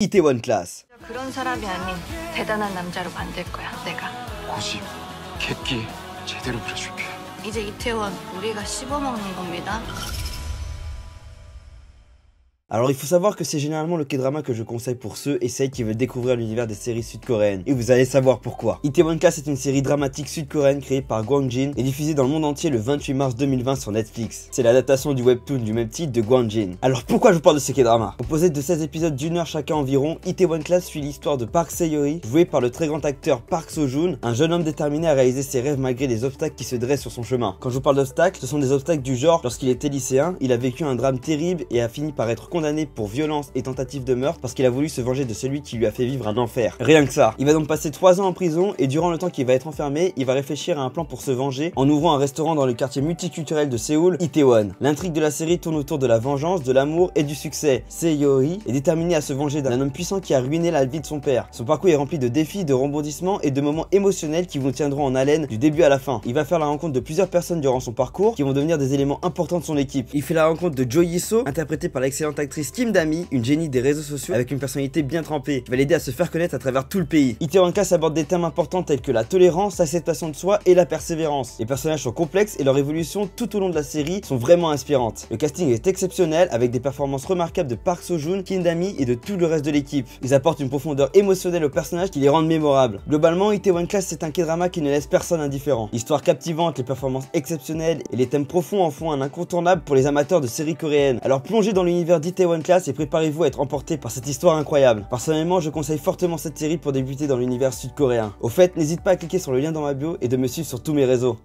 Itaewon Class. 그런 사람이 아닌 대단한 남자로 만들 거야, 내가. 고집, 객기 제대로 부려줄게. 이제 이태원 우리가 씹어먹는 겁니다. Alors il faut savoir que c'est généralement le K-drama que je conseille pour ceux et celles qui veulent découvrir l'univers des séries sud-coréennes. Et vous allez savoir pourquoi. Itaewon Class est une série dramatique sud-coréenne créée par Gwang Jin et diffusée dans le monde entier le 28 mars 2020 sur Netflix. C'est l'adaptation du webtoon du même titre de Gwang Jin. Alors pourquoi je vous parle de ce K-drama? Composé de 16 épisodes d'1 heure chacun environ, Itaewon Class suit l'histoire de Park Se-yeori, joué par le très grand acteur Park So-joon, un jeune homme déterminé à réaliser ses rêves malgré les obstacles qui se dressent sur son chemin. Quand je vous parle d'obstacles, ce sont des obstacles du genre, lorsqu'il était lycéen, il a vécu un drame terrible et a fini par être condamné pour violence et tentative de meurtre parce qu'il a voulu se venger de celui qui lui a fait vivre un enfer. Rien que ça. Il va donc passer 3 ans en prison et durant le temps qu'il va être enfermé, il va réfléchir à un plan pour se venger en ouvrant un restaurant dans le quartier multiculturel de Séoul, Itaewon. L'intrigue de la série tourne autour de la vengeance, de l'amour et du succès. Se-yeori est déterminé à se venger d'un homme puissant qui a ruiné la vie de son père. Son parcours est rempli de défis, de rebondissements et de moments émotionnels qui vous tiendront en haleine du début à la fin. Il va faire la rencontre de plusieurs personnes durant son parcours qui vont devenir des éléments importants de son équipe. Il fait la rencontre de Jo Yi-so, interprétée par l'excellente actrice Kim Da-mi, une génie des réseaux sociaux avec une personnalité bien trempée, qui va l'aider à se faire connaître à travers tout le pays. Itaewon Class aborde des thèmes importants tels que la tolérance, l'acceptation de soi et la persévérance. Les personnages sont complexes et leur évolution tout au long de la série sont vraiment inspirantes. Le casting est exceptionnel avec des performances remarquables de Park So-joon, Kim Da-mi et de tout le reste de l'équipe. Ils apportent une profondeur émotionnelle aux personnages qui les rendent mémorables. Globalement, Itaewon Class c'est un K-drama qui ne laisse personne indifférent. L'histoire captivante, les performances exceptionnelles et les thèmes profonds en font un incontournable pour les amateurs de séries coréennes. Alors plongez dans l'univers d'Itaewon Class et préparez-vous à être emporté par cette histoire incroyable. Personnellement, je conseille fortement cette série pour débuter dans l'univers sud-coréen. Au fait, n'hésite pas à cliquer sur le lien dans ma bio et de me suivre sur tous mes réseaux.